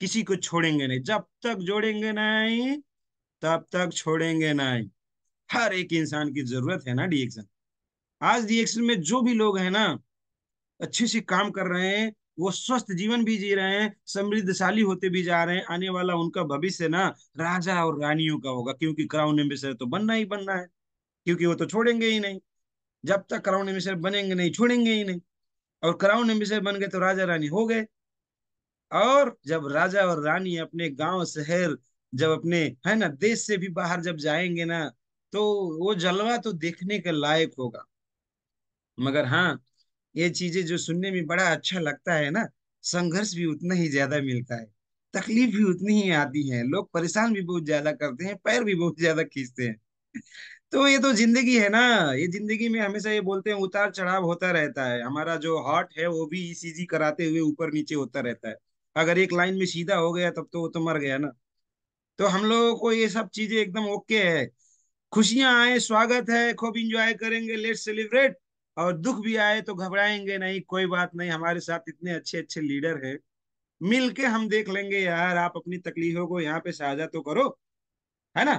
Speaker 1: किसी को छोड़ेंगे नहीं, जब तक जोड़ेंगे नहीं तब तक छोड़ेंगे नहीं। हर एक इंसान की जरूरत है ना डीएक्शन। आज डीएक्शन में जो भी लोग हैं ना, अच्छे से काम कर रहे हैं, वो स्वस्थ जीवन भी जी रहे हैं, समृद्धशाली होते भी जा रहे हैं। आने वाला उनका भविष्य ना राजा और रानियों का होगा, क्योंकि क्राउन एम्बेसडर तो बनना ही बनना है, क्योंकि वो तो छोड़ेंगे ही नहीं। जब तक क्राउन एम्बेसडर बनेंगे नहीं, छोड़ेंगे ही नहीं। और क्राउन एम्बेसडर बन गए तो राजा रानी हो गए। और जब राजा और रानी अपने गांव शहर, जब अपने, है ना, देश से भी बाहर जब जाएंगे ना, तो वो जलवा तो देखने के लायक होगा। मगर हाँ, ये चीजें जो सुनने में बड़ा अच्छा लगता है ना, संघर्ष भी उतना ही ज्यादा मिलता है, तकलीफ भी उतनी ही आती है, लोग परेशान भी बहुत ज्यादा करते हैं, पैर भी बहुत ज्यादा खींचते हैं। तो ये तो जिंदगी है ना। ये जिंदगी में हमेशा ये बोलते हैं उतार चढ़ाव होता रहता है, हमारा जो हार्ट है वो भी ईसीजी कराते हुए ऊपर नीचे होता रहता है। अगर एक लाइन में सीधा हो गया तब तो वो तो मर गया ना। तो हम लोगों को ये सब चीजें एकदम ओके है। खुशियां आए स्वागत है, खूब इंजॉय करेंगे, लेट्स सेलिब्रेट। और दुख भी आए तो घबराएंगे नहीं, कोई बात नहीं, हमारे साथ इतने अच्छे अच्छे लीडर हैं, मिल के हम देख लेंगे यार। आप अपनी तकलीफों को यहाँ पे साझा तो करो, है ना।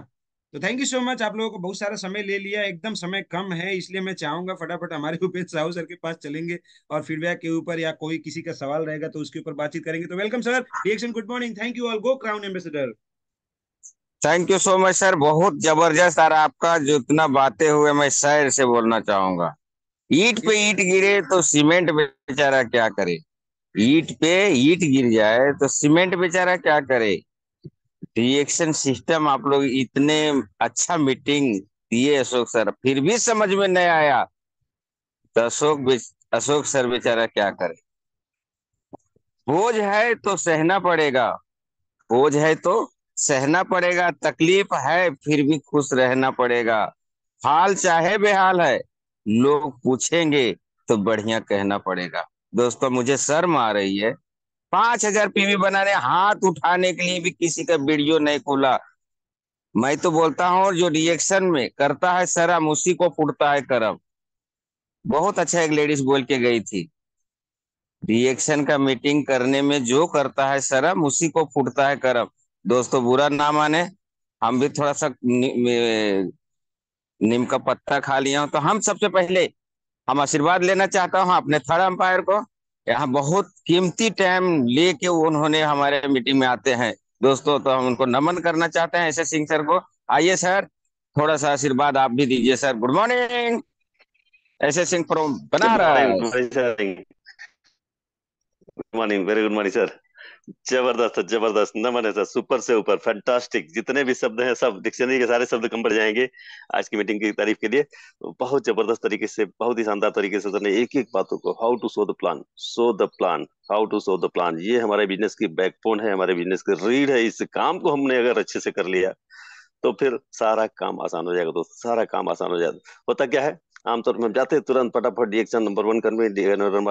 Speaker 1: तो थैंक यू सो मच, आप लोगों को बहुत सारा समय ले लिया, एकदम समय कम है, इसलिए मैं चाहूंगा फटाफट हमारे उपेंद्र साहू सर के पास चलेंगे और फीडबैक के ऊपर या कोई किसी का सवाल रहेगा तो उसके ऊपर बातचीत करेंगे। तो welcome sir, reaction, good morning, thank you all, go crown ambassador.
Speaker 2: Thank you so much sir, बहुत जबरदस्त सर। आपका जितना बातें हुए मैं शहर से बोलना चाहूंगा। ईंट पे ईंट गिरे तो सीमेंट बेचारा क्या करे। ईंट पे ईंट गिर जाए तो सीमेंट बेचारा क्या करे। रिएक्शन सिस्टम आप लोग इतने अच्छा मीटिंग दिए अशोक सर, फिर भी समझ में नहीं आया तो अशोक सर बेचारा क्या करे। बोझ है तो सहना पड़ेगा। बोझ है तो सहना पड़ेगा, तकलीफ है फिर भी खुश रहना पड़ेगा। हाल चाहे बेहाल है, लोग पूछेंगे तो बढ़िया कहना पड़ेगा। दोस्तों मुझे शर्म आ रही है, 5,000 पीवी बनाने हाथ उठाने के लिए भी किसी का वीडियो नहीं खुला। मैं तो बोलता हूँ जो रिएक्शन में करता है शर्म उसी को फूटता है करम। बहुत अच्छा एक लेडीज बोल के गई थी, रिएक्शन का मीटिंग करने में जो करता है शर्म उसी को फूटता है करम। दोस्तों बुरा ना माने, हम भी थोड़ा सा नीम का पत्ता खा लिया हूं, तो हम सबसे पहले हम आशीर्वाद लेना चाहता हूँ अपने थर्ड अंपायर को। यहाँ बहुत कीमती टाइम लेके उन्होंने हमारे मीटिंग में आते हैं दोस्तों, तो हम उनको नमन करना चाहते हैं ऐसे सिंह सर को। आइए सर, थोड़ा सा आशीर्वाद आप भी दीजिए सर। गुड मॉर्निंग, ऐसे Singh from
Speaker 3: good morning, good
Speaker 2: Banaras.
Speaker 3: Morning sir. Good morning, very good morning sir. जबरदस्त है, जबरदस्त, नमन है सर, सुपर से ऊपर, फैंटास्टिक। जितने भी शब्द हैं सब डिक्शनरी के सारे शब्द कम पड़ जाएंगे आज की मीटिंग की तारीफ के लिए। तो बहुत जबरदस्त तरीके से, बहुत ही शानदार तरीके से सर ने एक एक बातों को, how to show the plan, show the plan, how to show the plan, ये हमारे बिजनेस की बैकबोन है, हमारे बिजनेस की रीढ़ है। इस काम को हमने अगर अच्छे से कर लिया तो फिर सारा काम आसान हो जाएगा दोस्त, सारा काम आसान हो जाएगा। होता क्या है, आमतौर पर हम जाते हैं तुरंत फटाफट डिएक्शन नंबर वन करने,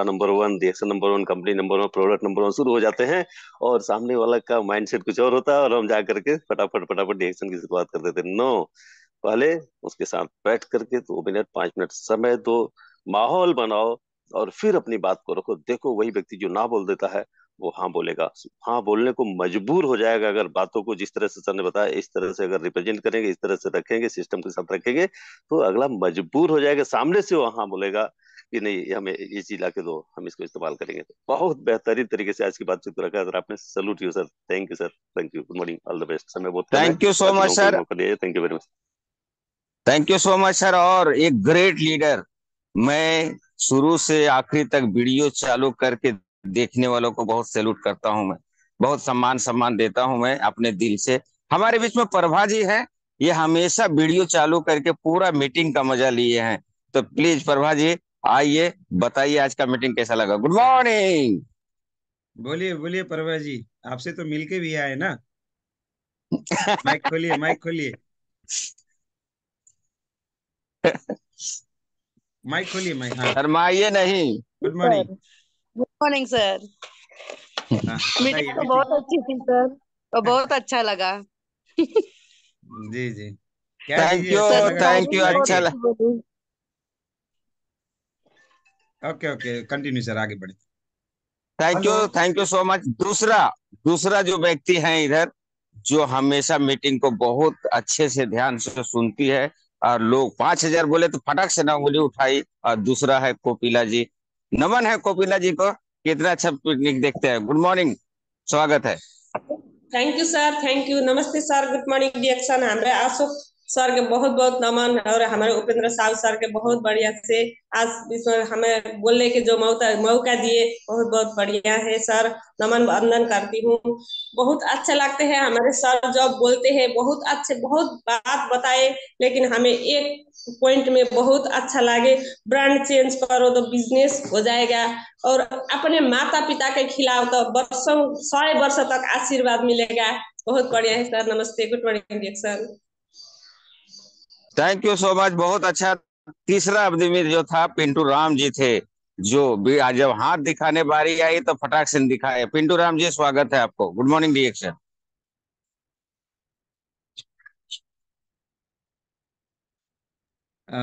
Speaker 3: नंबर वन, डिएक्शन number one, company number one, product number one, शुरू हो जाते हैं। और सामने वाला का माइंडसेट कुछ और होता है और हम जा करके फटाफट फटाफट डिएक्शन की शुरुआत कर देते हैं। नो, पहले उसके साथ बैठ करके 2 मिनट 5 मिनट समय दो, माहौल बनाओ, और फिर अपनी बात को रखो। देखो वही व्यक्ति जो ना बोल देता है वो हाँ बोलेगा, हाँ बोलने को मजबूर हो जाएगा। अगर बातों को जिस तरह से सर ने बताया इस तरह से अगर रिप्रेजेंट करेंगे, इस तरह से रखेंगे, सिस्टम के साथ रखेंगे, तो अगला मजबूर हो जाएगा, सामने से वो हाँ बोलेगा कि नहीं ये हमें ये चीज ला के दो, हम इसको इस्तेमाल करेंगे। तो बहुत बेहतरीन तरीके से आज की बातचीत को रखा है सर आपने। Salute you sir, thank you sir, thank you, good morning, all the best. समय बहुत कम है,
Speaker 2: थैंक यू सो
Speaker 3: बाकी
Speaker 2: मच
Speaker 3: लोगों को भी
Speaker 2: सर।
Speaker 3: मौका दिया, thank you very much.
Speaker 2: Thank you so much sir. और एक ग्रेट लीडर, मैं शुरू से आखिरी तक वीडियो चालू करके देखने वालों को बहुत सैल्यूट करता हूं। मैं बहुत सम्मान सम्मान देता हूं मैं अपने दिल से। हमारे बीच में प्रभा जी हैं, ये हमेशा वीडियो चालू करके पूरा मीटिंग का मजा लिए हैं। तो प्लीज प्रभा जी आइए, बताइए आज का मीटिंग कैसा लगा। Good morning.
Speaker 1: बोलिए बोलिए परवा जी, आपसे तो मिलके भी आए ना। माइक खोलिए, माइक खोलिए, माइक खोलिए, माइक, हाँ।
Speaker 2: शर्माइए नहीं।
Speaker 1: Good
Speaker 4: sir,
Speaker 1: morning.
Speaker 4: Good morning sir.
Speaker 1: हाँ हाँ,
Speaker 4: मीटिंग
Speaker 1: बताइए
Speaker 4: तो
Speaker 1: मीटिंग।
Speaker 4: बहुत अच्छी थी सर, और बहुत अच्छा लगा।
Speaker 1: जी जी, क्या
Speaker 2: थैंक
Speaker 1: चीजें
Speaker 2: यू,
Speaker 1: अच्छा
Speaker 4: सर ने
Speaker 1: लगा कुछ
Speaker 2: थैंक यू।
Speaker 4: बहुत
Speaker 1: बताएंगे?
Speaker 2: अच्छा,
Speaker 4: अच्छी बोली।
Speaker 1: ओके ओके, कंटिन्यू सर, आगे बढ़े।
Speaker 2: Thank
Speaker 1: hello.
Speaker 2: You, thank you so much. दूसरा दूसरा जो व्यक्ति है इधर, जो हमेशा मीटिंग को बहुत अच्छे से ध्यान से सुनती है, और लोग 5,000 बोले तो फटक से ना उंगली उठाई। और दूसरा है कोपिला जी। नमन है कोपिला जी को, कितना अच्छा पिकनिक देखते हैं। गुड मॉर्निंग, स्वागत है।
Speaker 5: Thank you sir, thank you, नमस्ते सर, गुड मॉर्निंग डिएक्शन। हमारे अशोक सर के बहुत बहुत नमन, और हमारे उपेंद्र साहु सर के बहुत बढ़िया से आज इसमें हमें बोलने के जो मौका मौका दिए, बहुत बहुत बढ़िया है सर। नमन वंदन करती हूँ। बहुत अच्छा लगते हैं हमारे सर जब बोलते हैं, बहुत अच्छे, बहुत बात बताए, लेकिन हमें एक पॉइंट में बहुत अच्छा लगे, ब्रांड चेंज करो तो बिजनेस हो जाएगा, और अपने माता पिता के खिलाफ तो वर्षों 100 वर्षों तक आशीर्वाद मिलेगा। बहुत बढ़िया है सर, नमस्ते, good morning sir.
Speaker 2: Thank you so much, बहुत अच्छा। तीसरा आदमी जो था पिंटू राम जी थे, जो भी आज जब हाथ दिखाने बारी आई तो फटाक से दिखाए। पिंटू राम जी स्वागत है आपको। गुड मॉर्निंग डिएक्शन।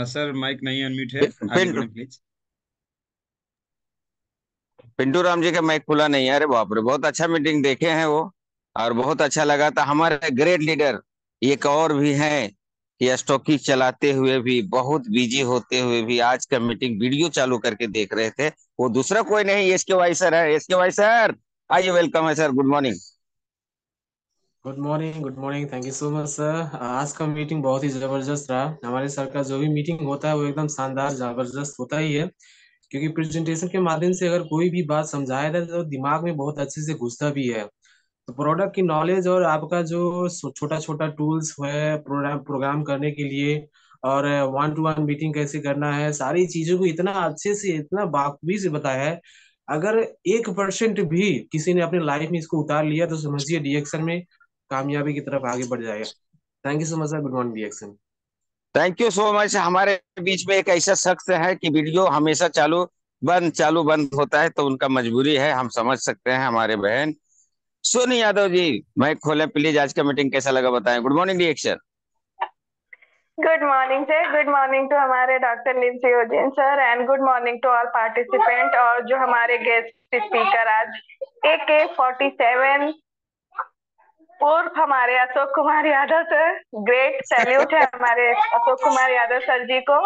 Speaker 1: सर माइक नहीं अनम्यूट है, आगे
Speaker 2: पिंटू
Speaker 1: बढ़े प्लीज।
Speaker 2: पिंटू राम जी का माइक खुला नहीं है। अरे बाप रे, बहुत अच्छा मीटिंग देखे हैं वो, और बहुत अच्छा लगा था। हमारे ग्रेट लीडर एक और भी हैं, कि स्टॉकी चलाते हुए भी, बहुत बिजी होते हुए भी आज का मीटिंग वीडियो चालू करके देख रहे थे। वो दूसरा कोई नहीं, एस के वाई सर है। एस के वाई सर आइए, वेलकम है sir, good morning.
Speaker 6: Good morning, good morning, thank you so much sir. आज का मीटिंग बहुत ही जबरदस्त रहा। हमारे सर का जो भी मीटिंग होता है वो एकदम शानदार जबरदस्त होता ही है, क्योंकि प्रेजेंटेशन के माध्यम से अगर कोई भी बात समझाया जाए तो दिमाग में बहुत अच्छे से घुसता भी है। तो प्रोडक्ट की नॉलेज और आपका जो छोटा छोटा टूल्स है प्रोग्राम प्रोग्राम करने के लिए, और 1-to-1 मीटिंग कैसे करना है, सारी चीजों को इतना अच्छे से, इतना बाखूबी से बताया है। अगर 1% भी किसी ने अपने लाइफ में इसको उतार लिया तो समझिए डिएक्शन में कामयाबी की तरफ आगे बढ़ जाएगा। Thank you so much sir, good morning डिएक्शन।
Speaker 2: Thank you so much. हमारे बीच में एक ऐसा शख्स है कि वीडियो हमेशा चालू बंद होता है, तो उनका मजबूरी है, हम समझ सकते हैं। हमारे बहन सोनी यादव जी, माइक खोलें प्लीज। आज का मीटिंग कैसा लगा बताएं। गुड मॉर्निंग डिएक्शन।
Speaker 7: Good morning sir, good morning to हमारे डॉक्टर लिंसी ओजेन sir, and good morning to all participant, और जो हमारे गेस्ट स्पीकर आज AK-47 उर्फ हमारे Ashok Kumar Yadav sir. Great salute है हमारे अशोक कुमार यादव सर जी को।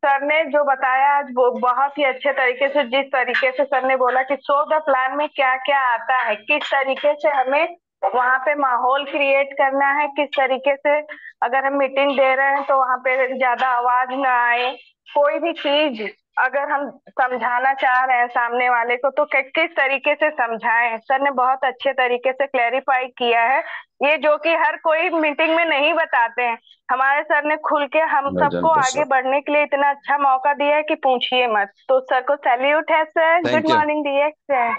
Speaker 7: सर ने जो बताया आज वो बहुत ही अच्छे तरीके से, जिस तरीके से सर ने बोला कि शो द प्लान में क्या क्या आता है, किस तरीके से हमें वहां पे माहौल क्रिएट करना है, किस तरीके से अगर हम मीटिंग दे रहे हैं तो वहां पे ज्यादा आवाज ना आए, कोई भी चीज अगर हम समझाना चाह रहे हैं सामने वाले को तो किस तरीके से समझाएं। सर ने बहुत अच्छे तरीके से क्लेरिफाई किया है, ये जो कि हर कोई मीटिंग में नहीं बताते हैं। हमारे सर ने खुल के हम सबको आगे बढ़ने के लिए इतना अच्छा मौका दिया है कि पूछिए मत। तो सर को सैल्यूट है sir. Good morning DX.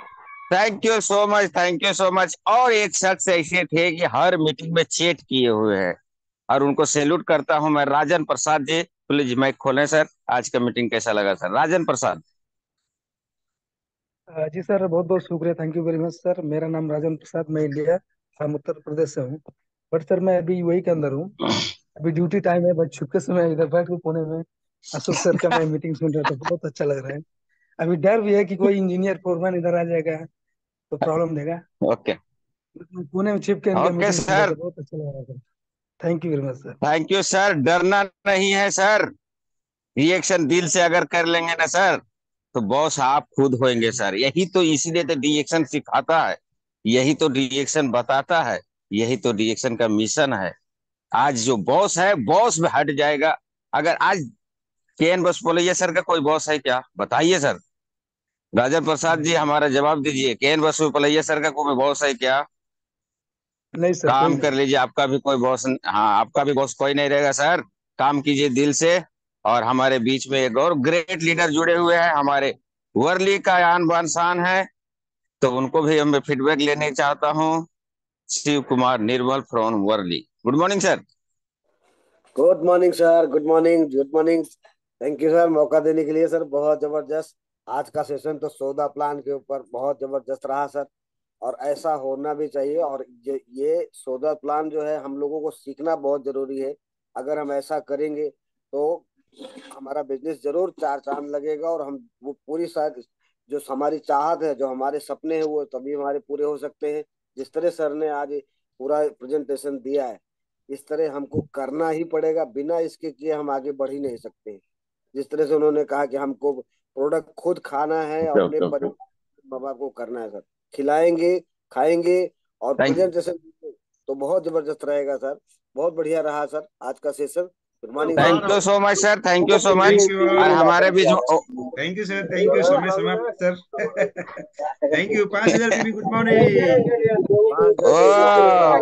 Speaker 2: Thank you so much, thank you so much. और एक शख्स ऐसे थे कि हर मीटिंग में चैट किए हुए हैं और उनको सैल्यूट करता हूं मैं, राजन प्रसाद जी। प्लीज माइक खोलें सर। आज का मीटिंग कैसा लगा सर? राजन प्रसाद।
Speaker 8: जी सर, बहुत बहुत शुक्रिया, thank you very much sir. मेरा नाम राजन प्रसाद, मैं इंडिया, हम उत्तर प्रदेश से हूँ। बट सर मैं अभी यूएई के अंदर हूँ, अभी ड्यूटी टाइम है, बट छुपके से मैं इधर बैठ के पुणे में अशोक सर का मैं मीटिंग सुन रहा था, बहुत अच्छा लग रहा है। अभी डर भी है कि कोई इंजीनियर फोरमैन इधर आ जाएगा तो प्रॉब्लम देगा।
Speaker 2: ओके
Speaker 8: मैं पुणे में छिप के इनका
Speaker 2: ओके
Speaker 8: मीटिंग सुन रहा
Speaker 2: सर,
Speaker 8: था, बहुत अच्छा लग रहा था। Thank you very much sir.
Speaker 2: Thank you sir. डरना नहीं है सर, रिएक्शन दिल से अगर कर लेंगे ना सर तो बॉस आप खुद होंगे सर। यही तो, इसीलिए तो रिएक्शन सिखाता है, यही तो रिएक्शन बताता है, यही तो रिएक्शन का मिशन है। आज जो बॉस है, बॉस में हट जाएगा। अगर आज केएन बसपोलैया सर का कोई बॉस है क्या? बताइए सर। राजन प्रसाद जी हमारा जवाब दीजिए, केएन बसपोलैया सर का कोई बॉस है क्या?
Speaker 8: नहीं सर, कोई
Speaker 2: काम
Speaker 8: नहीं।
Speaker 2: कर लीजिए, आपका भी कोई बॉस, हाँ आपका भी बॉस कोई नहीं रहेगा सर। काम कीजिए दिल से। और हमारे बीच में एक और ग्रेट लीडर जुड़े हुए हैं, हमारे वर्ली का आन बान शान है, तो उनको भी मैं फीडबैक लेने चाहता हूँ। Shiv Kumar Nirmal from Worli. Good morning sir.
Speaker 9: Good morning sir, good morning, good morning. Thank you sir मौका देने के लिए सर, बहुत जबरदस्त। आज का सेशन तो सौदा प्लान के ऊपर बहुत जबरदस्त रहा सर, और ऐसा होना भी चाहिए। और ये सौदा प्लान जो है हम लोगों को सीखना बहुत जरूरी है। अगर हम ऐसा करेंगे तो हमारा बिजनेस जरूर चार चांद लगेगा, और हम वो पूरी शायद जो हमारी चाहत है, जो हमारे सपने हैं, वो तभी हमारे पूरे हो सकते हैं। जिस तरह सर ने आज पूरा प्रेजेंटेशन दिया है, इस तरह हमको करना ही पड़ेगा, बिना इसके किए हम आगे बढ़ ही नहीं सकते। जिस तरह से उन्होंने कहा कि हमको प्रोडक्ट खुद खाना है,
Speaker 2: ओके
Speaker 9: अपने
Speaker 2: ओके ओके।
Speaker 9: परिवार बाबा को करना है सर, खिलाएंगे, खाएंगे। और
Speaker 2: थैंक
Speaker 9: प्रेजेंटेशन तो बहुत जबरदस्त रहेगा सर। बहुत बढ़िया रहा सर आज का session. Good morning sir.
Speaker 2: Thank you so much sir, thank you so
Speaker 1: thank
Speaker 2: much.
Speaker 1: You
Speaker 2: और
Speaker 1: ऑल।
Speaker 2: हमारे बीच
Speaker 1: thank you sir, thank you, समय समाप्त sir. Thank you 5000 PV, good morning.
Speaker 9: हाँ, जय श्री
Speaker 2: ओ
Speaker 9: राम।